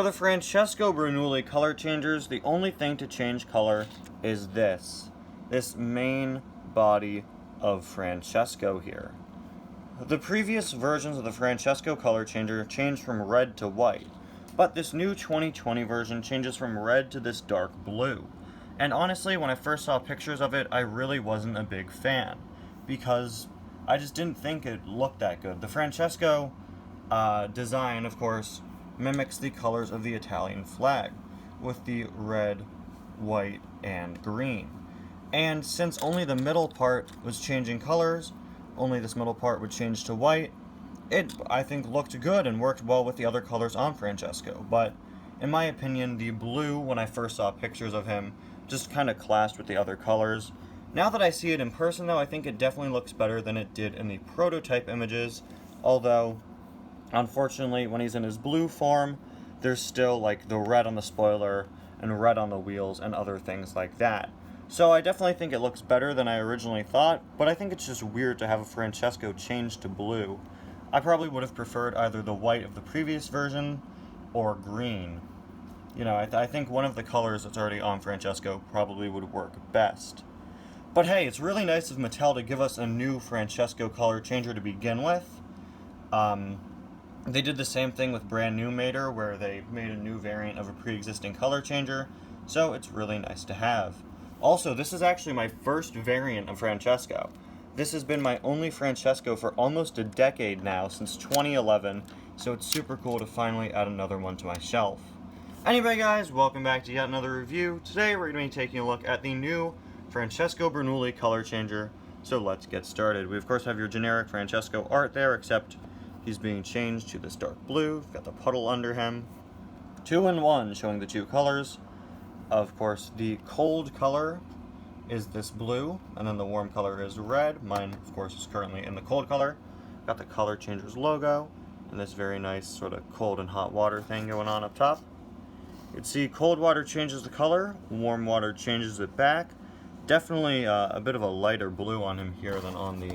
the Francesco Bernouli color changers, the only thing to change color is this main body of Francesco here. The previous versions of the Francesco color changer changed from red to white, but this new 2020 version changes from red to this dark blue. And honestly, when I first saw pictures of it, I really wasn't a big fan, because I just didn't think it looked that good. The Francesco design, of course, mimics the colors of the Italian flag, with the red, white, and green. And since only the middle part was changing colors, only this middle part would change to white, it, I think, looked good and worked well with the other colors on Francesco. But in my opinion, the blue, when I first saw pictures of him, just kind of clashed with the other colors. Now that I see it in person, though, I think it definitely looks better than it did in the prototype images, although, unfortunately, when he's in his blue form, there's still, like, the red on the spoiler and red on the wheels and other things like that. So I definitely think it looks better than I originally thought, but I think it's just weird to have a Francesco change to blue. I probably would have preferred either the white of the previous version or green. You know, I think one of the colors that's already on Francesco probably would work best. But hey, it's really nice of Mattel to give us a new Francesco color changer to begin with. They did the same thing with Brand New Mater, where they made a new variant of a pre-existing color changer, so it's really nice to have. Also, this is actually my first variant of Francesco. This has been my only Francesco for almost a decade now, since 2011, so it's super cool to finally add another one to my shelf. Anyway guys, welcome back to yet another review. Today we're going to be taking a look at the new Francesco Bernouli color changer, so let's get started. We of course have your generic Francesco art there, except he's being changed to this dark blue. We've got the puddle under him. 2-in-1 showing the two colors. Of course, the cold color is this blue, and then the warm color is red. Mine, of course, is currently in the cold color. Got the color changer's logo, and this very nice sort of cold and hot water thing going on up top. You can see cold water changes the color, warm water changes it back. Definitely a bit of a lighter blue on him here than on the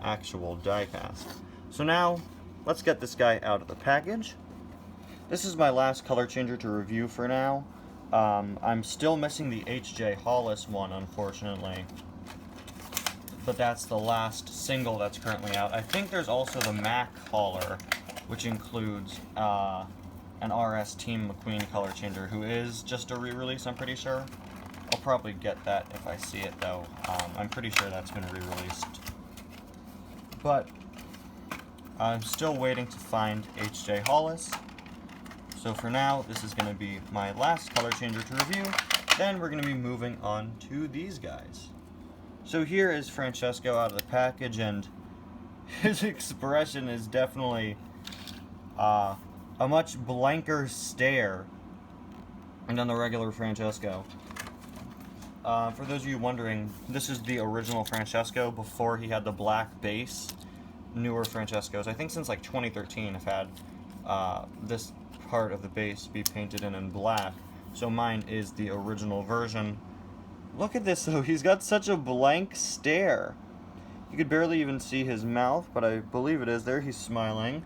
actual die-cast. So now, let's get this guy out of the package. This is my last color changer to review for now. I'm still missing the H.J. Hollis one, unfortunately. But that's the last single that's currently out. I think there's also the Mac Hauler, which includes an RS Team McQueen color changer, who is just a re-release, I'm pretty sure. I'll probably get that if I see it, though. I'm pretty sure that's been re-released. But I'm still waiting to find H.J. Hollis. So for now, this is going to be my last color changer to review. Then we're going to be moving on to these guys. So here is Francesco out of the package, and his expression is definitely a much blanker stare than the regular Francesco. For those of you wondering, this is the original Francesco before he had the black base. Newer Francescos, I think since like 2013, have had this part of the base be painted in black. So mine is the original version. Look at this though, he's got such a blank stare. You could barely even see his mouth, but I believe it is. There he's smiling.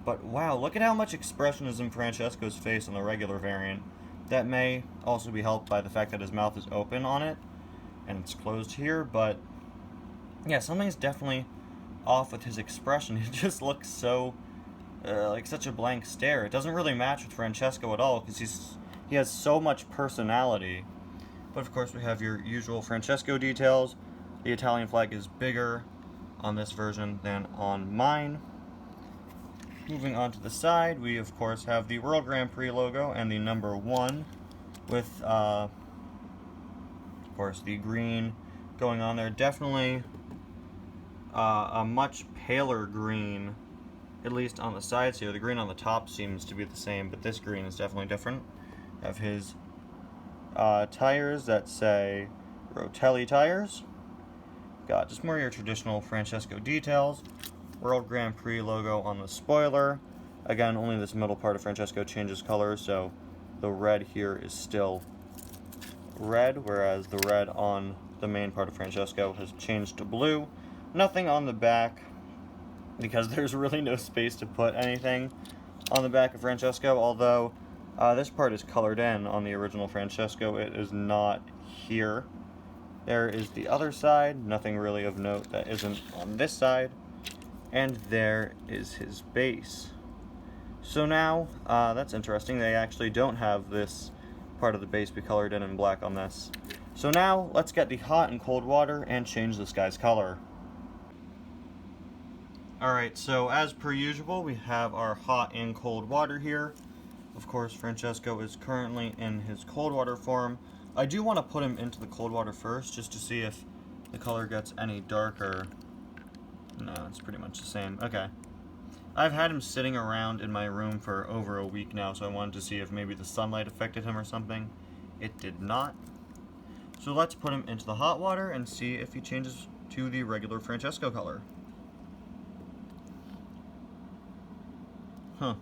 But wow, look at how much expression is in Francesco's face on the regular variant. That may also be helped by the fact that his mouth is open on it, and it's closed here, but yeah, something's definitely off with his expression. He just looks so, like such a blank stare. It doesn't really match with Francesco at all, because he has so much personality. But of course we have your usual Francesco details. The Italian flag is bigger on this version than on mine. Moving on to the side, we of course have the World Grand Prix logo and the number 1 with, of course, the green going on there. Definitely a much paler green, at least on the sides here. The green on the top seems to be the same, but this green is definitely different. Have his tires that say Rotelli tires. Got just more of your traditional Francesco details. World Grand Prix logo on the spoiler. Again, only this middle part of Francesco changes color, so the red here is still red, whereas the red on the main part of Francesco has changed to blue. Nothing on the back, because there's really no space to put anything on the back of Francesco, although This part is colored in on the original Francesco. It is not here. There is the other side, nothing really of note that isn't on this side. And there is his base. So now, that's interesting, they actually don't have this part of the base be colored in black on this. So now, let's get the hot and cold water and change this guy's color. Alright, so as per usual, we have our hot and cold water here. Of course, Francesco is currently in his cold water form. I do want to put him into the cold water first, just to see if the color gets any darker. No, it's pretty much the same. Okay. I've had him sitting around in my room for over a week now, so I wanted to see if maybe the sunlight affected him or something. It did not. So let's put him into the hot water and see if he changes to the regular Francesco color. Huh.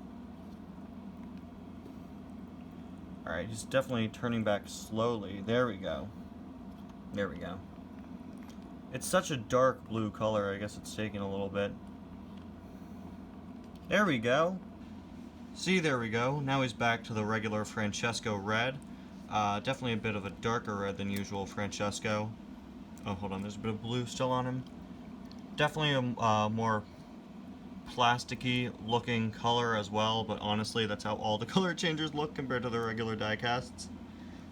Alright, he's definitely turning back slowly. There we go. There we go. It's such a dark blue color, I guess it's taking a little bit. There we go. See, there we go. Now he's back to the regular Francesco red. Definitely a bit of a darker red than usual Francesco. Oh, hold on, there's a bit of blue still on him. Definitely a more plasticky looking color as well, but honestly that's how all the color changers look compared to the regular die casts.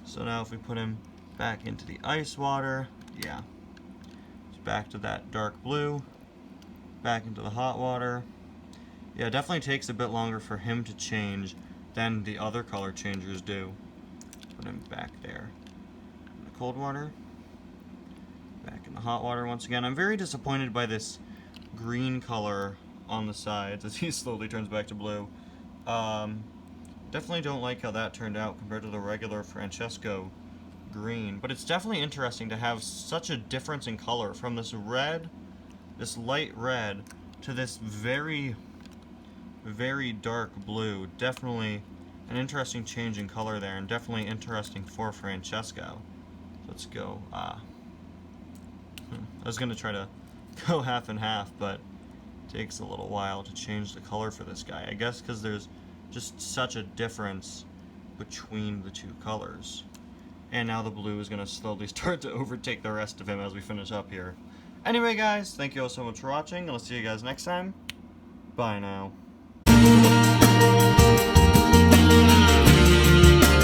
So now if we put him back into the ice water, yeah, it's back to that dark blue, back into the hot water. Yeah, it definitely takes a bit longer for him to change than the other color changers do. Put him back there in the cold water, back in the hot water once again. I'm very disappointed by this green color on the sides as he slowly turns back to blue. Definitely don't like how that turned out compared to the regular Francesco green, but it's definitely interesting to have such a difference in color from this red, this light red, to this very, very dark blue. Definitely an interesting change in color there, and definitely interesting for Francesco. Let's go. I was gonna try to go half and half, but takes a little while to change the color for this guy. I guess because there's just such a difference between the two colors. And now the blue is going to slowly start to overtake the rest of him as we finish up here. Anyway guys, thank you all so much for watching, and I'll see you guys next time. Bye now.